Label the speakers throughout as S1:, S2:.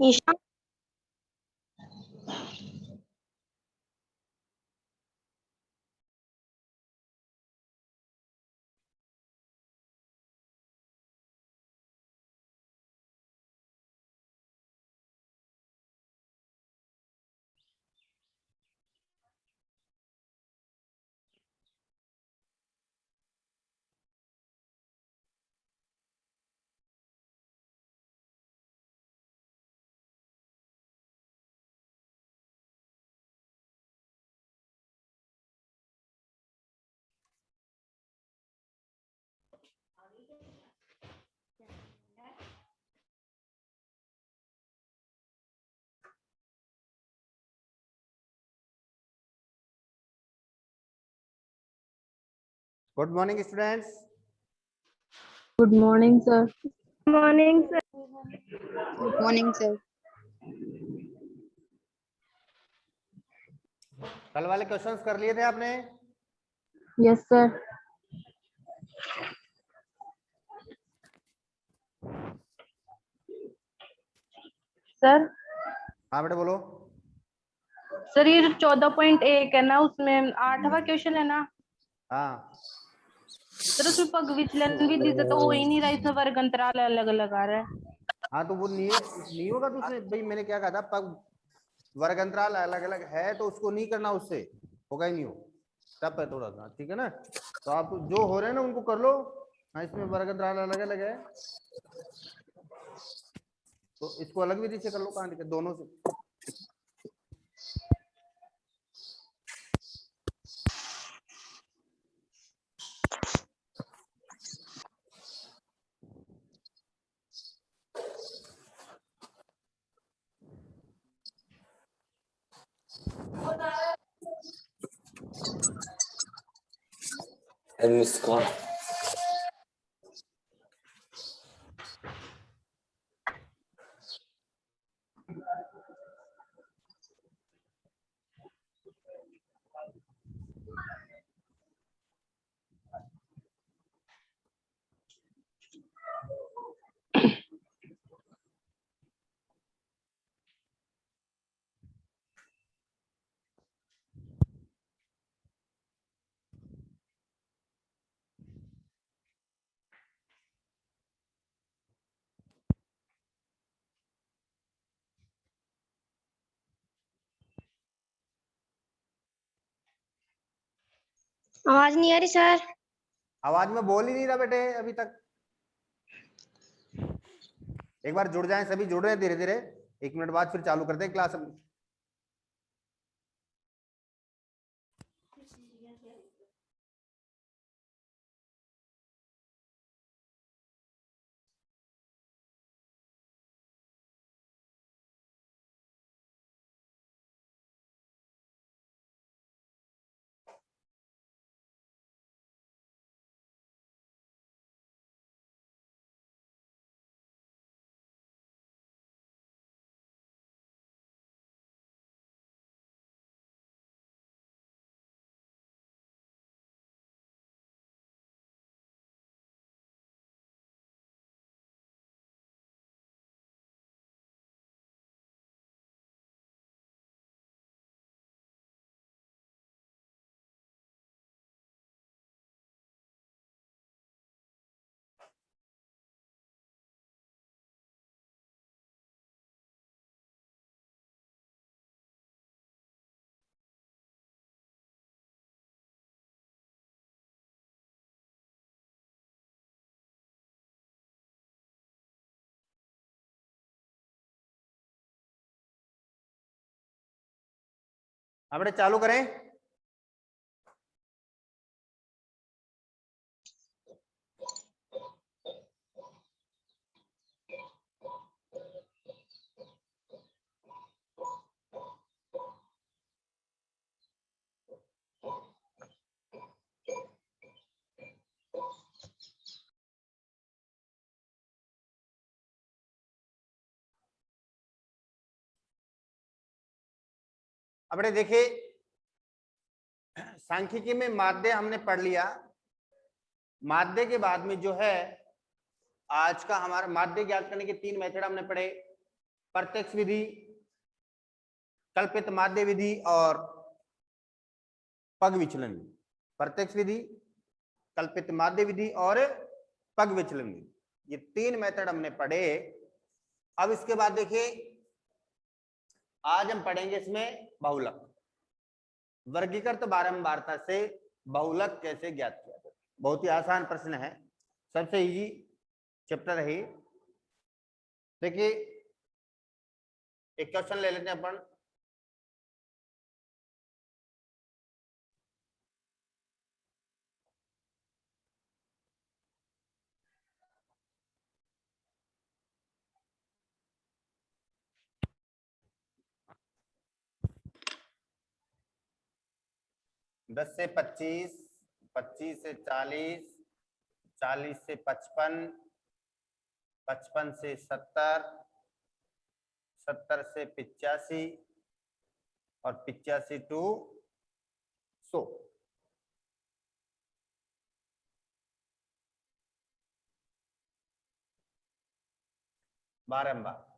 S1: Isha.
S2: Good morning students.
S3: Good morning sir.
S1: Morning sir.
S4: Good morning sir.
S2: कल वाले questions कर लिए थे आपने?
S3: Yes sir. सर
S2: हाँ बेटा बोलो।
S3: सर ये जो 14.1 है ना, उसमें 8वां क्वेश्चन है ना
S2: हाँ
S3: सर, उसमें पग विचलन भी दी तो हो ही नहीं रहा, इसमें वर्ग अंतराल अलग अलग आ रहा है।
S2: हाँ तो वो नहीं होगा तो उसमें भाई मैंने क्या कहा था, पग वर्ग अंतराल अलग अलग है तो उसको नहीं करना, उससे होगा ही नहीं हो तब है थोड़ा सा, ठीक है ना। तो आप जो हो रहे हैं ना उनको कर लो। हाँ इसमें वर्ग अंतराल अलग अलग है तो इसको अलग विधि से कर लो, कहाँ दिक्कत, दोनों से।
S5: Miss call.
S1: आवाज नहीं आ रही सर।
S2: आवाज में बोल ही नहीं रहा बेटे अभी तक। एक बार जुड़ जाएं, सभी जुड़ रहे हैं धीरे धीरे, 1 मिनट बाद फिर चालू करते हैं क्लास। अब बेटे चालू करें। अब बेटे देखिए, सांख्यिकी में माध्य हमने पढ़ लिया। माध्य के बाद में जो है आज का हमारा माध्य ज्ञात करने के 3 मेथड हमने पढ़े। प्रत्यक्ष विधि, कल्पित माध्य विधि और पग विचलन विधि। प्रत्यक्ष विधि, कल्पित माध्य विधि और पग विचलन विधि, ये 3 मेथड हमने पढ़े। अब इसके बाद देखिए आज हम पढ़ेंगे इसमें बहुलक। वर्गीकृत बारंबारता से बहुलक कैसे ज्ञात किया जाए। बहुत ही आसान प्रश्न है, सबसे इजी चैप्टर है। देखिए एक क्वेश्चन ले लेते हैं अपन। दस से 25, 25 से 40, 40 से 55, 55 से 70, 70 से 85 और 85 टू 100। बारंबार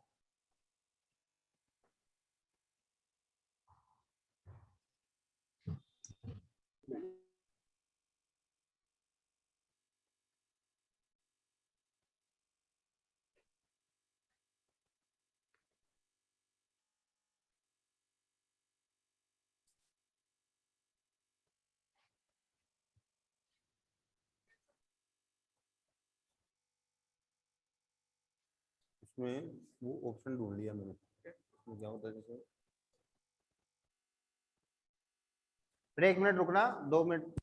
S2: इसमें वो ऑप्शन ढूंढ लिया मैंने, इसमें क्या होता है जैसे। फिर 1 मिनट रुकना, 2 मिनट।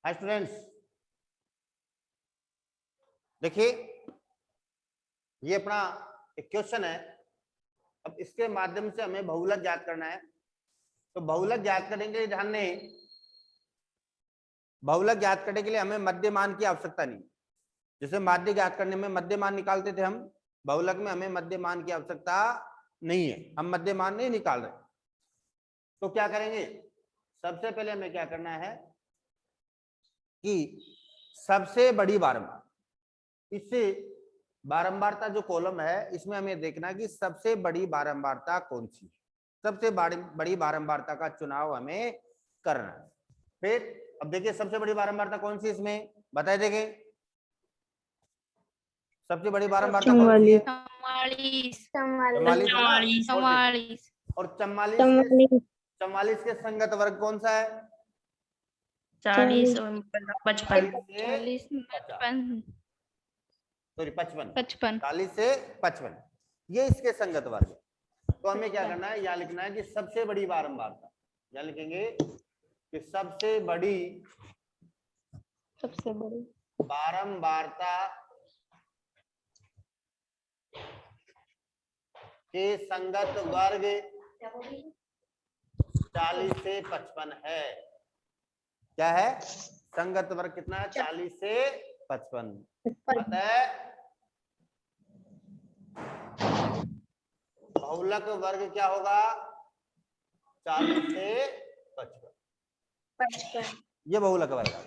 S2: हाय स्टूडेंट्स, देखिए ये अपना एक क्वेश्चन है। अब इसके माध्यम से हमें बहुलक ज्ञात करना है। तो बहुलक ज्ञात करने के लिए ध्यान दें, बहुलक ज्ञात करने के लिए हमें मध्यमान की आवश्यकता नहीं। जैसे माध्य ज्ञात करने में मध्यमान निकालते थे हम, बहुलक में हमें मध्यमान की आवश्यकता नहीं है, हम मध्यमान नहीं निकाल रहे। तो क्या करेंगे, सबसे पहले हमें क्या करना है कि सबसे बड़ी बारंबार, इससे बारंबारता जो कॉलम है इसमें हमें देखना कि सबसे बड़ी बारंबारता कौन सी है। सबसे बड़ी बारंबारता का चुनाव हमें करना है। फिर अब देखिए सबसे बड़ी बारंबारता कौन सी इसमें बताए, देंगे सबसे बड़ी बारंबारता कौन सी है? 44 और 44 के संगत वर्ग कौन सा है?
S3: 40 और 55, 55,
S2: 40 से 55, ये इसके संगत वर्ग है। तो हमें क्या करना है, यहाँ लिखना है कि सबसे बड़ी बारंबारता, यहाँ लिखेंगे कि सबसे बड़ी बारंबारता के संगत वर्ग 40 से 55 है। क्या है? संगत वर्ग कितना है? 40 से 55। पता है बहुलक वर्ग क्या होगा? 40 से 55, ये बहुलक वर्ग है।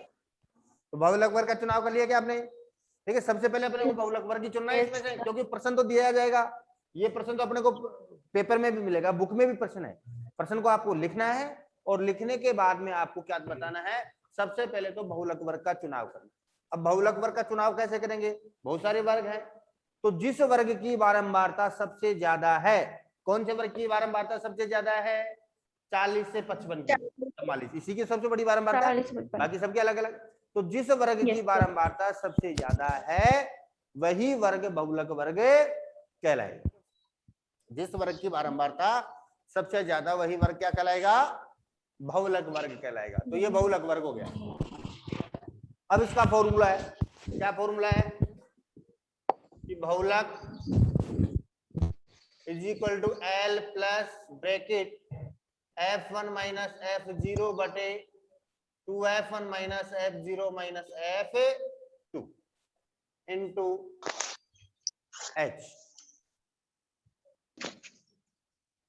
S2: तो बहुलक वर्ग का चुनाव कर लिया क्या आपने? ठीक है, सबसे पहले अपने को बहुलक वर्ग ही चुनना है इसमें से, क्योंकि प्रश्न तो दिया जाएगा। ये प्रश्न तो अपने को पेपर में भी मिलेगा, बुक में भी प्रश्न है। प्रश्न को आपको लिखना है और लिखने के बाद में आपको क्या बताना है, सबसे पहले तो बहुलक वर्ग का चुनाव करना। अब बहुलक वर्ग का चुनाव कैसे करेंगे? बहुत सारे वर्ग हैं, तो जिस वर्ग की बारंबारता सबसे ज्यादा है कौन से वर्ग की बारंबारता सबसे ज्यादा है? 40 से 55 की, 44, इसी की सबसे बड़ी बारंबारता है,
S3: 40 55।
S2: बाकी सबके अलग अलग। तो जिस वर्ग
S3: Yes,
S2: की
S3: sir.
S2: बारंबारता सबसे ज्यादा है वही वर्ग बहुलक वर्ग कहलाएगा। जिस वर्ग की बारंबारता सबसे ज्यादा वही वर्ग क्या कहलाएगा? बहुलक वर्ग कहलाएगा। तो ये बहुलक वर्ग हो गया। अब इसका फॉर्मूला है, क्या फॉर्मूला है कि बहुलक is equal to L plus bracket f1 minus f0 बटे 2f1 minus f0 minus f2 into h।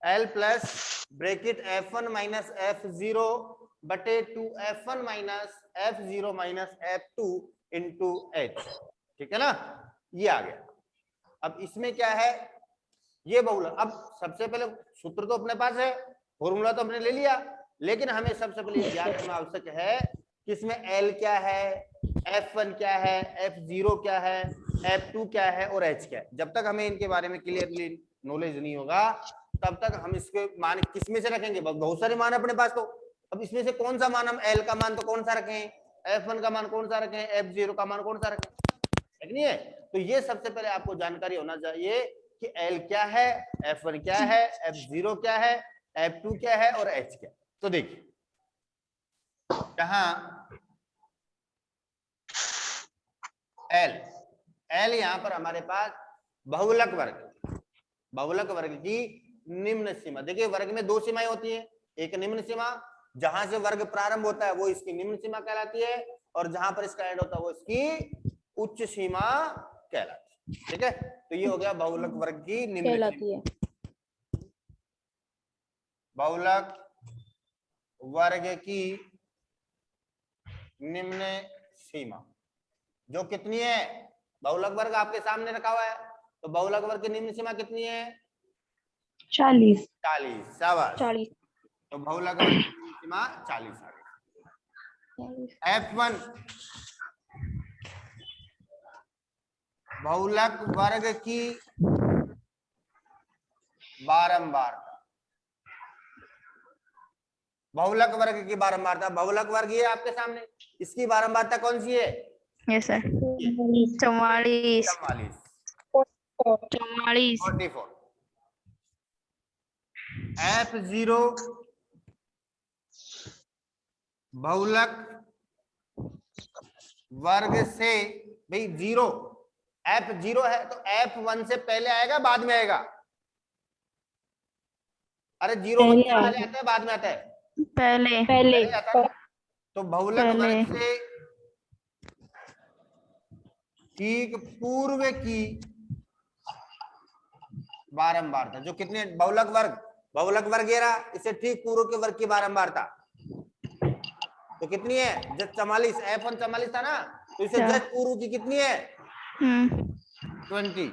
S2: L plus bracket f1 minus f0 बटे 2f1 minus f0 minus f2 into h। ठीक है ना, ये आ गया। अब इसमें क्या है, ये बहुलक। अब सबसे पहले सूत्र तो अपने पास है, फॉर्मूला तो हमने ले लिया, लेकिन हमें सबसे पहले ज्ञान होना आवश्यक है कि इसमें L क्या है, F1 क्या है, F0 क्या है, F2 क्या है और H क्या है। जब तक हमें इनके बारे में क्लियरली नॉलेज नहीं होगा तब तक हम इसके मान किस में से रखेंगे? बहुत सारे मान अपने पास। तो अब इसमें से कौन सा मान हम L का मान तो कौन सा रखें, F1 का मान कौन सा रखें, F0 का मान कौन सा रखें, ठीक नहीं है? तो ये सबसे पहले आपको जानकारी होना चाहिए कि L क्या है, F1 क्या है, F0 क्या है, F2 क्या है और H क्या है। तो देखिए यहां L यहां पर हमारे पास बहुलक वर्ग की निम्न सीमा। देखिए वर्ग में दो सीमाएं होती हैं, एक निम्न सीमा जहां से वर्ग प्रारंभ होता है वो इसकी निम्न सीमा कहलाती है, और जहां पर इसका एंड होता है वो इसकी उच्च सीमा कहलाती है। ठीक है, तो ये हो गया बहुलक वर्ग की निम्न
S3: कहलाती है।
S2: बहुलक वर्ग की निम्न सीमा जो कितनी है? बहुलक वर्ग आपके सामने रखा हुआ है, तो बहुलक वर्ग की निम्न सीमा कितनी है?
S3: 40।
S2: 40। शाबाश।
S3: 40।
S2: तो बहुलक वर्ग की निम्न सीमा 40 आ गई। F1 बहुलक वर्ग की बारंबारता, बहुलक वर्ग की बारंबारता, बहुलक वर्ग ये आपके सामने, इसकी बारंबारता कौन सी है?
S4: Yes sir 44
S2: 44। F0 बहुलक वर्ग से, भाई जीरो, F0 है तो F1 से पहले आएगा बाद में आएगा? अरे जीरो
S3: पहले
S2: पहले आता है बाद में आता है?
S4: पहले
S3: पहले
S2: आता है। तो बहुलक वर्ग से ठीक पूर्व की बारंबारता जो कितने, बहुलक वर्ग ये रहा, इससे ठीक पूर्व के वर्ग की बारंबारता तो कितनी है? जब 44, F1 44 था ना, तो इसे जस्ट पूर्व की कितनी है? 20।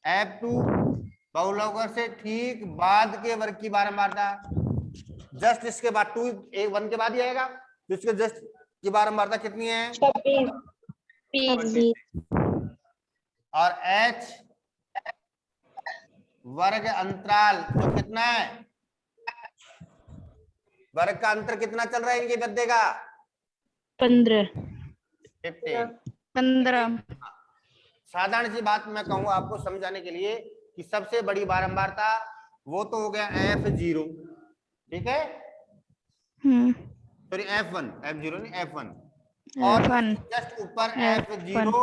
S2: F2 बहुलक वर्ग से ठीक बाद के वर्ग की बारंबारता, जस्ट इसके बाद 2 1 के बाद ही आएगा, तो इसके जस्ट की बारंबारता कितनी है?
S1: 26।
S2: और H वर्ग अंतराल जो कितना है, वर्ग का अंतर कितना चल रहा है इनके गद्दे का?
S3: 15।
S4: 15
S2: साधारण सी बात मैं कहूँ आपको समझाने के लिए कि सबसे बड़ी बारंबारता वो तो हो गया F0, ठीक है, सॉरी F1, F0 नहीं F1, और जस्ट ऊपर F0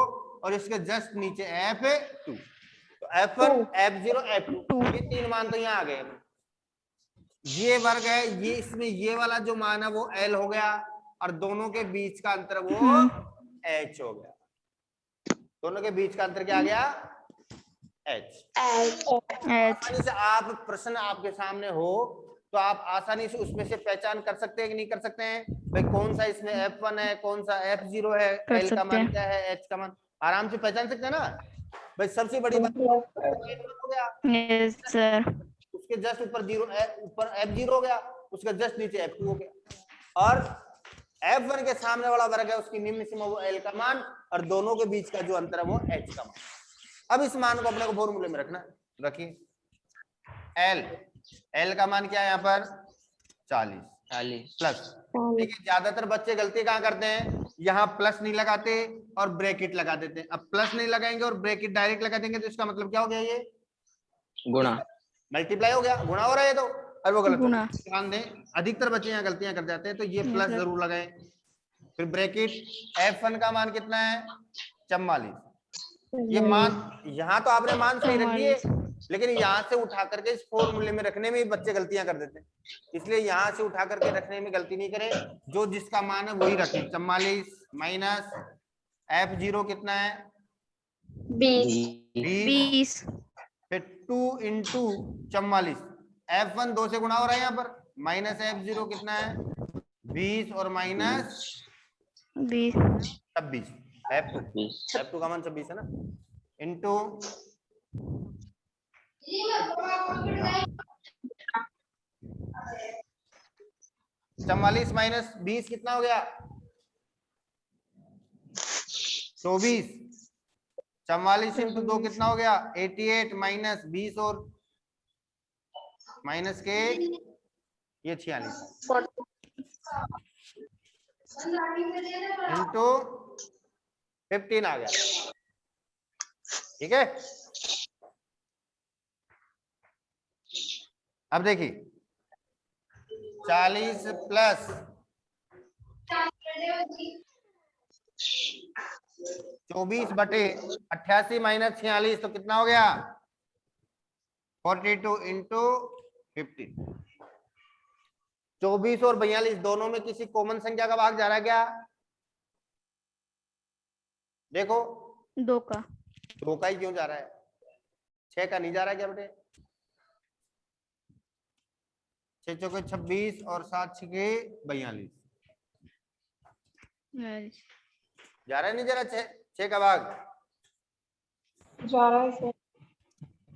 S2: और इसके जस्ट नीचे F2। तो F1, F0, F2 ये तीन मान तो यहाँ आ गए। ये वर्ग है, ये इसमें ये वाला जो मान है वो L हो गया, और दोनों के बीच का अंतर वो H हो गया। दोनों के बीच का अंतर क्या आ गया? H। आसानी से आप प्रश्न आपके सामने हो तो आप आसानी से उसमें से पहचान कर सकते हैं कि नहीं कर सकते हैं? भाई कौन सा इसमें F1 है, कौन सा F0 है, L का मान क्या है, H का मान आराम से पहचान सकते हैं ना? भाई सबसे बड़ी बात हो गया,
S4: यस सर
S2: उसके जस्ट ऊपर ऊपर F0 हो गया, उसके जस्ट नीचे F2 हो गया, और F1 के सामने वाला वर्ग है उसकी निम्न सीमा वो L का मान, और दोनों के बीच का जो अंतर है वो H का मान। अब इस मान को अपने को फॉर्मूले में रखना है। रखिए एल, एल का मान क्या है यहाँ पर 40 प्लस। देखिए ज्यादातर बच्चे गलती कहाँ करते हैं, यहाँ प्लस नहीं लगाते और ब्रैकेट लगा देते हैं। अब प्लस नहीं लगाएंगे और ब्रैकेट डायरेक्ट लगा देंगे तो इसका मतलब क्या हो गया, ये
S5: गुणा,
S2: मल्टीप्लाई हो गया, गुणा हो रहा है। तो और वो गलत हो
S4: गुणा।
S2: गया। ध्यान दें अधिकतर बच्चे यहाँ गलतियां कर जाते हैं, तो ये प्लस जरूर लगाएं। फिर ब्रैकेट F1 का मान कितना है 44। ये मान यहाँ तो आपने मान सही रख दिए, लेकिन यहाँ से उठा करके इस फॉर्मूले में रखने में बच्चे गलतियां कर देते हैं। इसलिए यहाँ से उठा करके रखने में गलती नहीं करें, जो जिसका मान है वही रखें। 44 माइनस F0 कितना है
S1: 20
S4: 20
S2: फिर 2 इंटू 44, F1 2 से गुणा हो रहा है यहाँ पर, माइनस F0 कितना है 20 और माइनस 26, F2 का मान 26 है ना, इंटू 44 माइनस 20 कितना हो गया 24, 44 इंटू 2 कितना हो गया 88 माइनस 20 और माइनस के ये 46 इंटू 15 आ गया। ठीक है, अब देखिए 40 प्लस 24 बटे 88 माइनस 46 तो कितना हो गया 42 इंटू 15। 24 और 42 दोनों में किसी कॉमन संख्या का भाग जा रहा है क्या, देखो
S4: 2 का
S2: 2 का ही क्यों जा रहा है, 6 का नहीं जा रहा है क्या बेटे, 6 चौके 26 और 7 छके 42 जा रहा है, नहीं जा रहा 6 का भाग
S1: जा रहा है sir.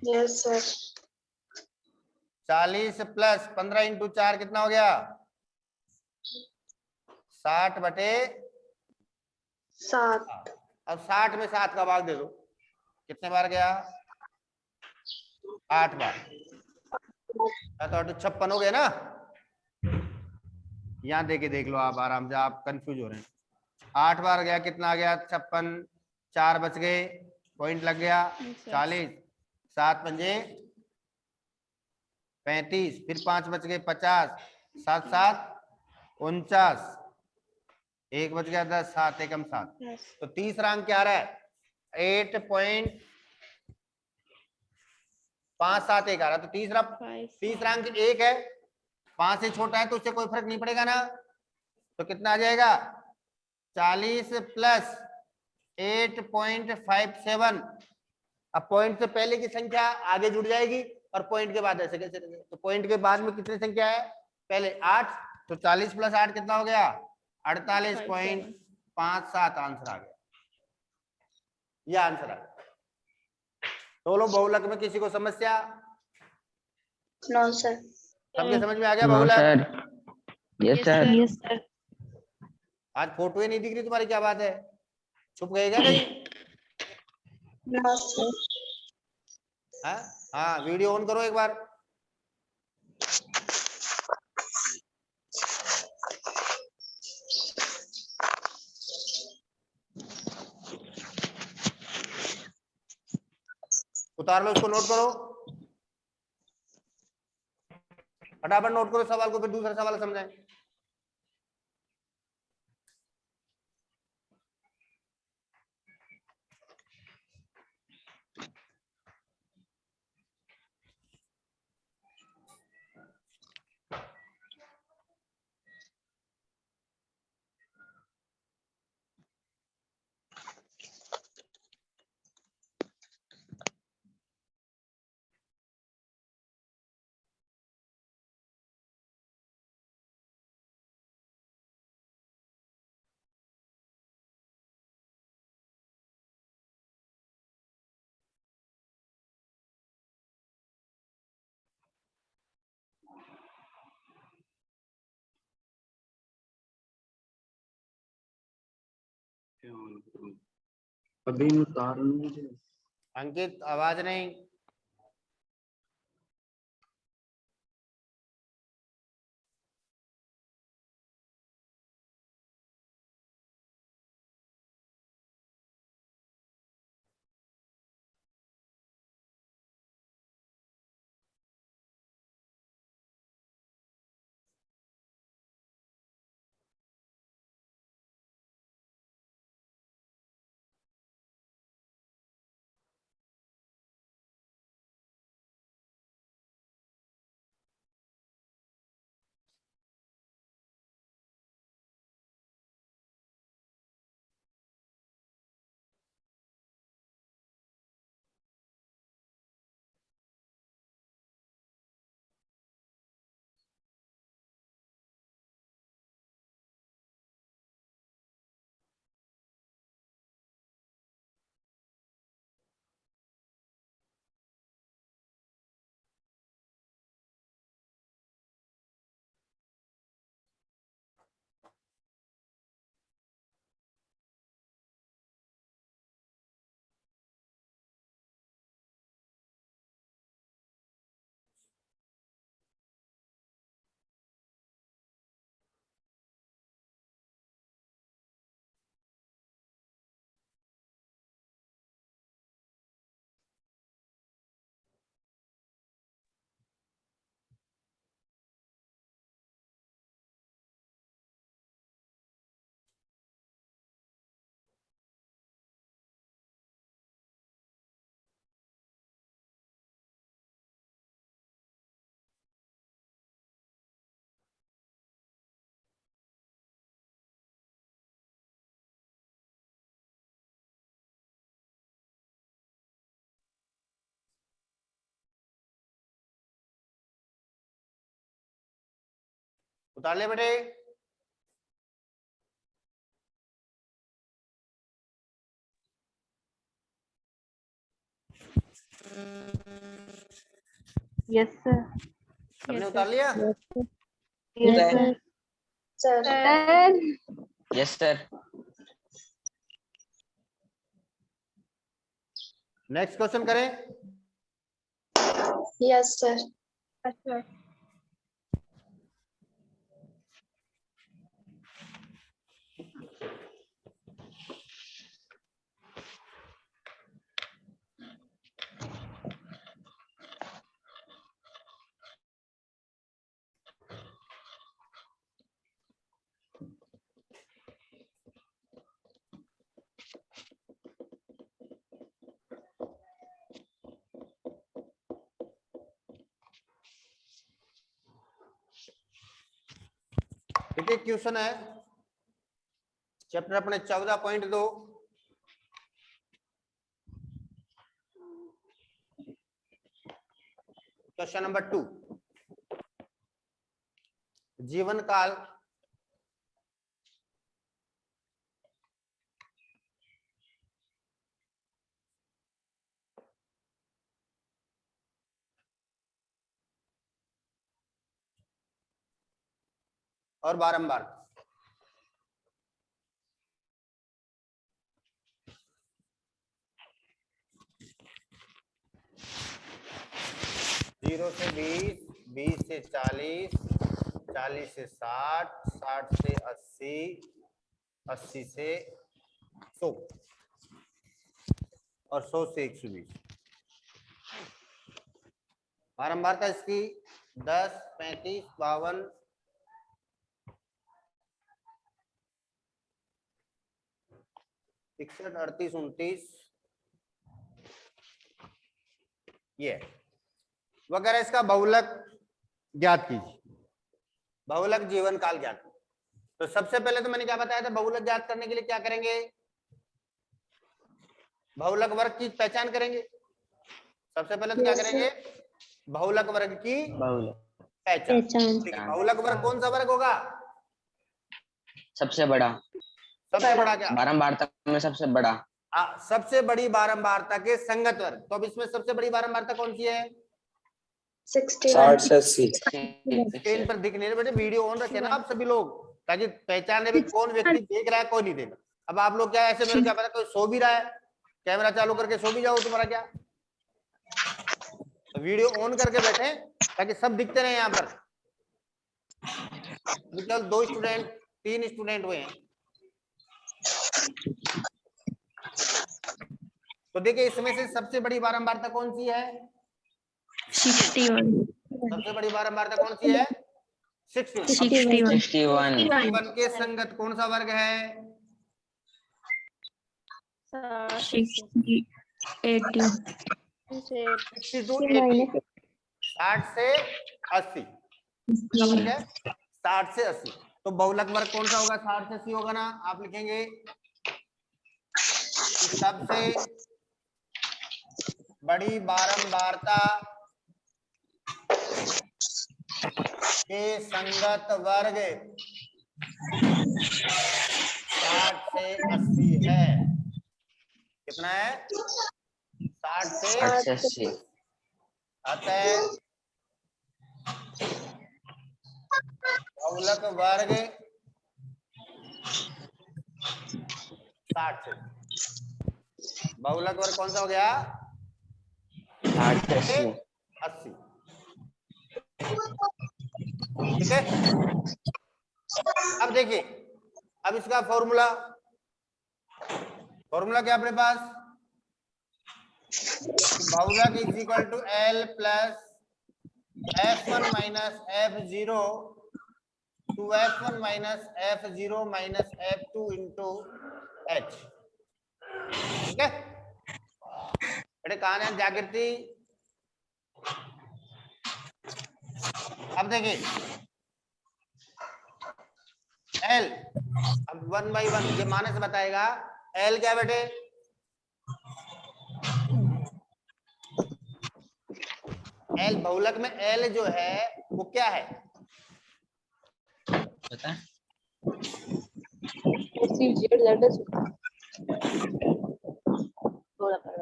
S1: Yes sir.
S2: 40 plus 15 into 4 कितना हो गया 60 बटे
S1: 7
S2: अब 60 में 7 का भाग दे दो, कितने बार गया 8 बार, तो 56 हो गया ना। यहाँ देके देख लो आप आराम से, आप कंफ्यूज हो रहे हैं। 8 बार गया, कितना आ गया 56, 4 बच गए, पॉइंट लग गया 40, 7 पंजे 35, फिर 5 बच गए 50, 7 7 49, 1 बच गया 10, 7 एकम 7, तो तीसरा अंक क्या आ रहा है 8.571 आ रहा है। तो तीसरा अंक 1 है, 5 से छोटा है तो उससे कोई फर्क नहीं पड़ेगा ना, तो कितना आ जाएगा 40 प्लस 8.57। अब पॉइंट से पहले की संख्या आगे जुड़ जाएगी और पॉइंट के बाद ऐसे कैसे, तो पॉइंट के बाद में कितनी संख्या है पहले 8, तो 40 प्लस 8 कितना हो गया 48.57 आंसर आ गया, यह आंसर आ गया। तो लो बहुलक में किसी को समस्या,
S1: नो सर।
S2: सबके समझ में आ गया
S5: नो
S2: बहुलक,
S5: sir, yes sir,
S4: yes sir.
S2: आज फोटो ही नहीं दिख रही तुम्हारी, क्या बात है, छुप गए क्या कहीं,
S1: नो सर।
S2: हाँ वीडियो ऑन करो एक बार, उतार लो इसको, नोट करो फटाफट, नोट करो सवाल को, फिर दूसरा सवाल समझाएं।
S5: अभी उतार,
S2: अंकित आवाज नहीं, उतार ले बेटे।
S3: Yes sir.
S2: सबने उतार लिया?
S3: Yes sir.
S1: Sir
S5: yes sir.
S2: Next question करें।
S1: Yes sir.
S3: अच्छा।
S2: देखिए क्वेश्चन है चैप्टर अपने 14.2 क्वेश्चन नंबर 2 जीवन काल और बारंबार। जीरो से 20, 20 से 40, 40 से 60, 60 से 80, 80 से 100 और 100 से 120। बारंबारता इसकी 10, 35, 52, 61, 38, 29 ये वगैरह। इसका बहुलक ज्ञात कीजिए। बहुलक जीवन काल ज्ञात। तो सबसे पहले तो मैंने क्या बताया था, बहुलक ज्ञात करने के लिए क्या करेंगे, बहुलक वर्ग की पहचान करेंगे। सबसे पहले तो क्या करेंगे, बहुलक वर्ग की पहचान। ठीक है, बहुलक वर्ग कौन सा वर्ग होगा,
S5: सबसे बड़ा।
S2: सबसे बड़ा क्या,
S5: बारंबारता में सबसे बड़ा।
S2: सबसे बड़ी बारंबारता के संगत वर्ग। तो अब इसमें सबसे बड़ी बारंबारता कौन सी है,
S1: 61
S6: से 80।
S2: स्क्रीन पर दिख नहीं रहा बेटे, वीडियो ऑन रखे ना आप सभी लोग, ताकि पहचानने में कौन व्यक्ति देख रहा है कौन नहीं देख रहा। अब आप लोग क्या ऐसे, मेरे क्या पता कोई सो भी रहा है, कैमरा चालू करके सो भी जाओ, तुम्हारा क्या, तो वीडियो ऑन करके बैठे ताकि सब दिखते रहे। यहाँ पर केवल 2 स्टूडेंट 3 स्टूडेंट हुए हैं। तो देखिए इसमें से सबसे बड़ी बारंबारता कौन सी है,
S4: 61
S2: सबसे बड़ी बारंबारता कौन सी है, 61।
S5: 61
S2: के संगत कौन सा वर्ग है,
S4: 60 80
S2: 62, 80, 60 से 80 वर्ग है, 60 से 80। तो बहुलक वर्ग कौन सा होगा, 60 से 80 होगा ना। आप लिखेंगे सबसे बड़ी बारंबारता के संगत वर्ग 60 से 80 है। कितना है, 60 से
S5: 80।
S2: अतः बहुलक वर्ग 60 से, बहुलक वर्ग कौन सा हो गया,
S5: 60 से
S2: 80। ठीक है, अब देखिए, अब इसका फॉर्मूला क्या अपने पास, बहुलक is equal to L plus F1 minus F0 two F1 minus F0 minus F2 into H। ठीक है बेटे, कहां है जागृति। अब देखिए L, अब 1 by 1 ये मानस बताएगा। L क्या बेटे, L बहुलक में L जो है वो क्या है,
S5: पता है?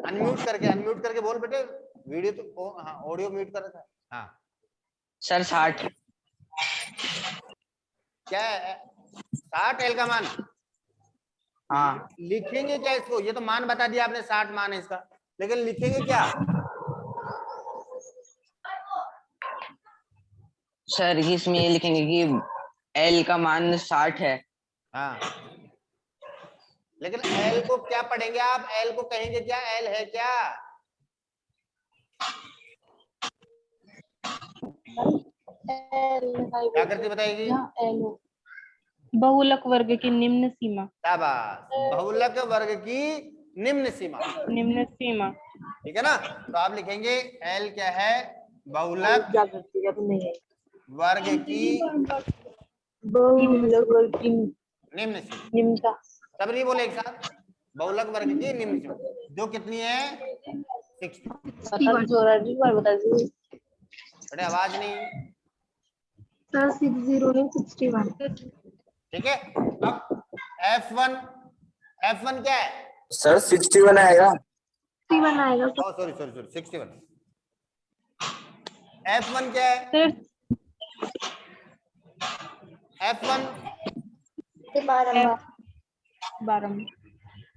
S2: अनम्यूट करके बोल बेटे, वीडियो तो हाँ ऑडियो म्यूट कर रखा है। हाँ
S5: सर 60।
S2: क्या है 60 एल का मान?
S5: हाँ
S2: लिखेंगे क्या इसको? ये तो मान बता दिया आपने, 60 मान है इसका, लेकिन लिखेंगे क्या?
S5: सर इसमें ये लिखेंगे कि एल का मान 60 है।
S2: हाँ लेकिन एल को क्या पढ़ेंगे आप? एल को कहेंगे क्या? एल है क्या? क्या करती बताएगी?
S3: बहुलक वर्ग की निम्न सीमा।
S2: शाबाश, बहुलक वर्ग की निम्न सीमा।
S3: निम्न सीमा।
S2: ठीक है ना? तो आप लिखेंगे एल क्या है? बहुलक वर्ग की निम्न सीमा। सब नहीं बोले एक साथ, बहुलक वर्ग की निम्न सीमा जो कितनी है? 60। बेटे आवाज नहीं।
S1: सर 60
S2: ठीक है, अब F1, F1 क्या है?
S6: सर 61 आएगा।
S1: 61 आएगा
S2: ओ सॉरी सॉरी सॉरी 61। F1 क्या है?
S3: सर
S2: F1
S3: बारंबार।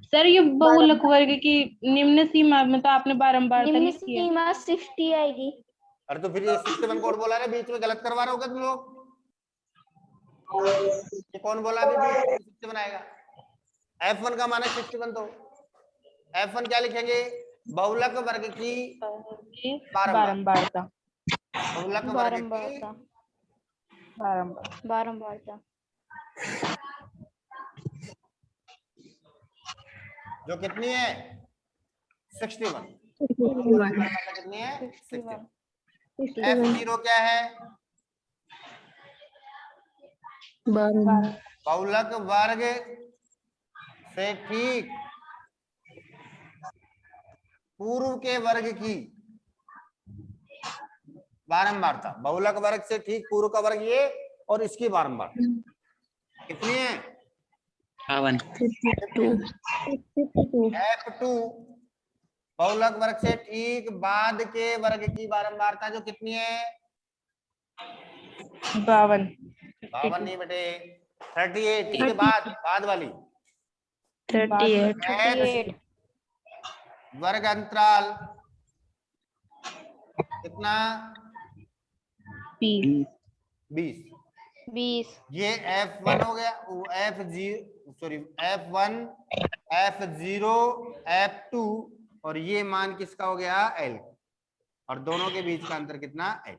S3: सर ये बहुलक वर्ग की निम्न सीमा में तो आपने बारंबार
S1: निम्न
S3: लिखी है।
S1: सीमा 60 आएगी।
S2: अरे तो फिर ये 61 कोड बोला रहे, बीच में गलत करवा रहे होगे तुम लोग। ये कौन बोला अभी बीच में 61 आएगा? F1 का मान है 61। तो F1 क्या लिखेंगे? बहुलक वर्ग की
S3: बारंबारता।
S2: बहुलक वर्ग की
S1: बारंबारता
S2: जो कितनी है? 61। कितनी है? 61। F0 क्या है? बहुलक वर्ग से ठीक पूर्व के वर्ग की बारंबारता। बहुलक वर्ग से ठीक पूर्व का वर्ग ये, और इसकी बारंबारता कितनी है?
S1: 52
S2: F2 बहुलक वर्ग से ठीक बाद के वर्ग की बारंबारता जो कितनी है?
S3: 52।
S2: 52 नहीं बेटे, 38। इसके बाद वाली
S4: 38
S2: F वर्ग अंतराल कितना? 20।
S1: 20
S2: ये F1 हो गया, F0 sorry F1 F0 F2, और ये मान किसका हो गया? L। और दोनों के बीच का अंतर कितना? H।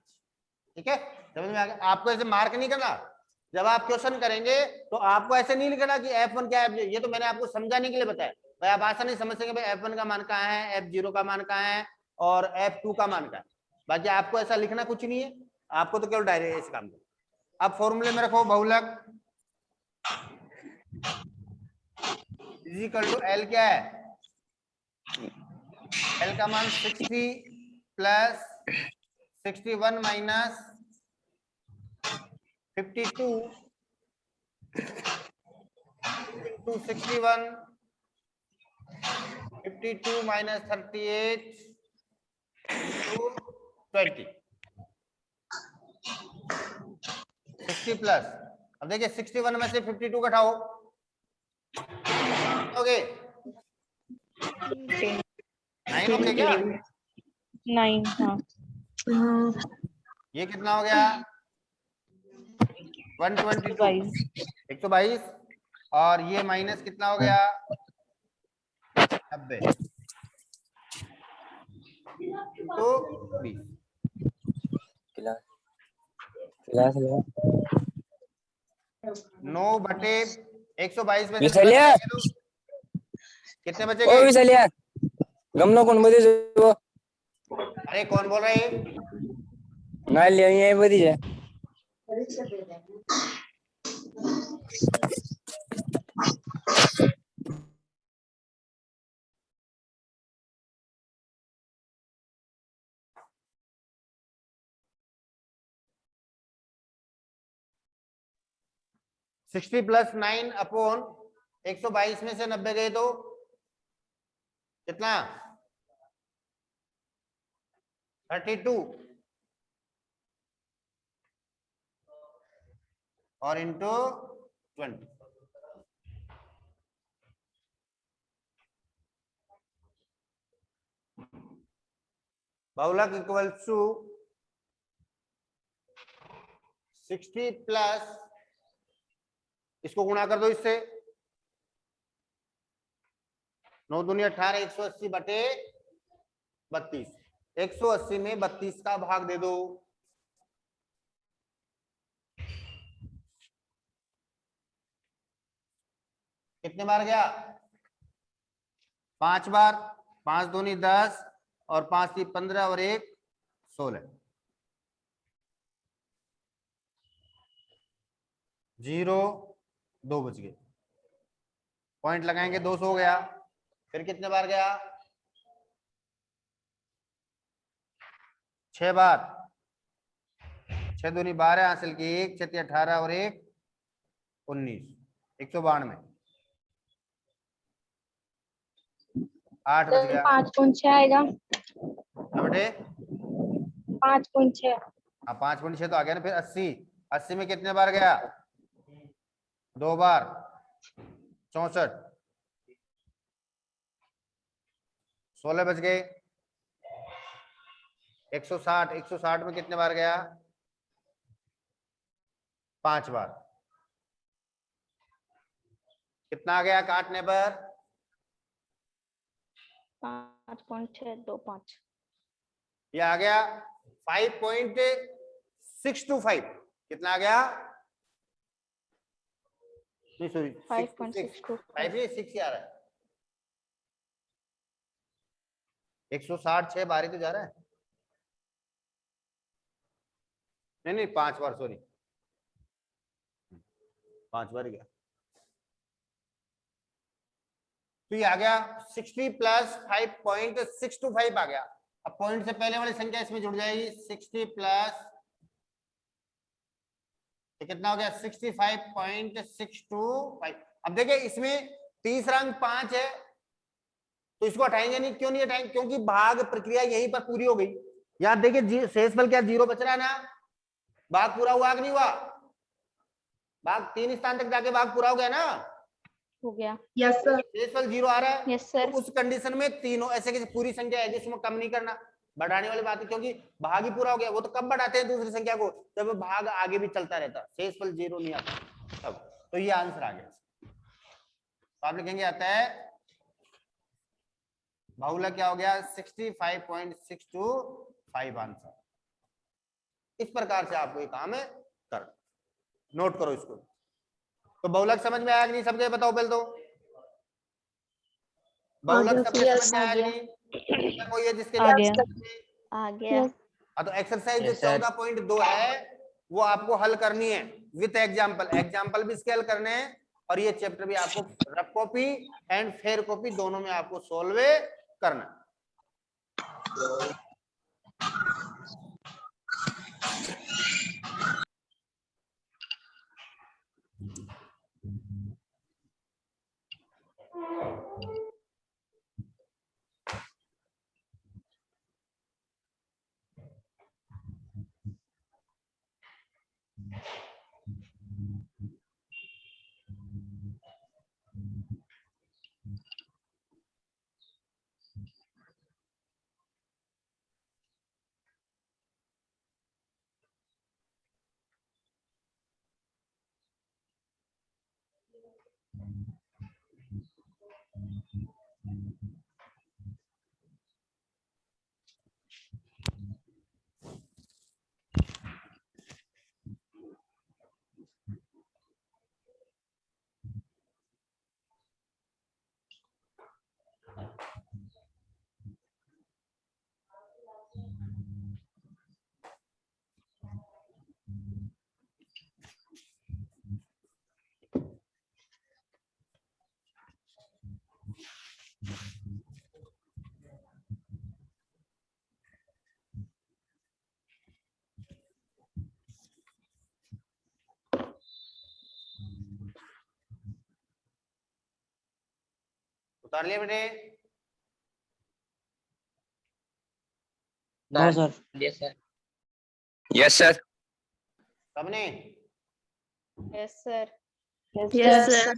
S2: ठीक है, समझ में आ गया? आपको ऐसे मार्क नहीं करना। जब आप क्वेश्चन करेंगे तो आपको ऐसे नहीं लिखना कि F1 क्या है, ये तो मैंने आपको समझाने के लिए बताया भाई। आप आसानी समझ सकेंगे भाई F1 का मान कहाँ है, F0 का मान कहाँ है, और F2 का मान कहाँ है। बाकी आपको ऐसा लिखना कुछ नहीं है, आपको तो केवल डायरेक्ट ऐसे काम करना। अब फॉर्मूले में रखो बहुलक इज इक्वल टू L क्या है? L का मान 60 plus 61 minus 52 into 61, 52 minus 38 to 20, 60 plus. अब देखिए 61 में से 52 घटाओ, ओके 9 हो गया क्या?
S3: 9। हाँ
S2: ये कितना हो गया? 122, 122। और ये माइनस कितना हो गया? 90 तो 20।
S6: क्लास
S2: 9/122 में से
S6: विशालिया।
S2: कितने
S6: ओ
S2: बचेंगे?
S6: विशालिया गमलो कोण बधी जो
S2: अरे कौन बोल रहा है?
S6: ना ले यही बधी है।
S2: 60 प्लस 9 अपॉन 122 में से 90 गए तो कितना 32 और इंटू 20। बहुलक इक्वल टू 60 प्लस, इसको गुणा कर दो इससे, 9 दूनी 18, 180 बटे 32। 180 में 32 का भाग दे दो, कितने बार गया 5 बार। 5 दूनी 10 और 5 की 15 और 1 16, 0 2 बच गए, पॉइंट लगाएंगे 200 हो गया। फिर कितने बार गया 6 बार। 6 दूनी 12 हासिल की 1, 6 18 और 1 19, 192, 8 बच गया
S1: 5.6 आएगा।
S2: बेटे।
S1: 5.6।
S2: हाँ 5.6 तो आ गया ना। फिर 80, 80 में कितने बार गया 2 बार, 64, 16 बच गए। 160, 160 में कितने बार गया 5 बार, कितना आ गया काटने पर
S1: 5.625।
S2: ये आ गया 5.625। कितना आ गया, नहीं सॉरी
S1: 5.625।
S2: 5 नहीं 6 ही आ रहा है। 160 6 बार ही तो जा रहा है। नहीं 5 बार, सॉरी 5 बार ही गया। तो ये आ गया 60 प्लस 5.625 आ गया। अब पॉइंट से पहले वाली संख्या इसमें जुड़ जाएगी, 60 प्लस कितना हो गया 65.625। अब देखिए इसमें तीसरा अंक 5 है, तो इसको हटाएंगे नहीं। क्यों नहीं हटाएंगे, क्योंकि भाग प्रक्रिया यहीं पर पूरी हो गई। याद देखिए शेषफल क्या 0 बच रहा है ना, भाग पूरा हुआ कि नहीं हुआ, भाग 3 स्थान तक जाके भाग पूरा हो गया ना,
S1: हो गया।
S4: Yes sir.
S2: शेषफल 0 आ रहा है।
S1: Yes sir.
S2: तो उस कंडीशन में तीनों ऐसे की पूरी संख्या है जिसमें कम नहीं करना, बढ़ाने वाली बात है, क्योंकि भाग ही पूरा हो गया। वो तो कब बढ़ाते हैं दूसरी संख्या को, जब भाग आगे भी चलता रहता, शेषफल 0 नहीं आता तब। तो ये आंसर आ गया। तो आप लिखेंगे आता है बहुलक क्या हो गया 65.625 आंसर। इस प्रकार से आपको ये काम है कर, नोट करो इसको। तो बहुलक समझ में आया कि नहीं सबके, बताओ पहले तो बहुलक सबके समझ में आया कि नहीं, कोई है जिसके लिए
S1: आ गया।
S2: हाँ तो एक्सरसाइज जो
S5: Yes, sir.
S2: 14.2 है वो आपको हल करनी है विथ एग्जाम्पल। एग्जाम्पल भी इसके हल करने हैं और ये चैप्टर भी आपको rough copy and fair copy दोनों में आपको सोल्व करना है। उतार लिया बेटे?
S6: No sir.
S5: Yes sir.
S6: Yes sir.
S2: सबने?
S1: Yes sir.
S4: Yes sir.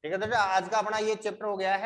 S2: ठीक है, तो आज का अपना ये चैप्टर हो गया है।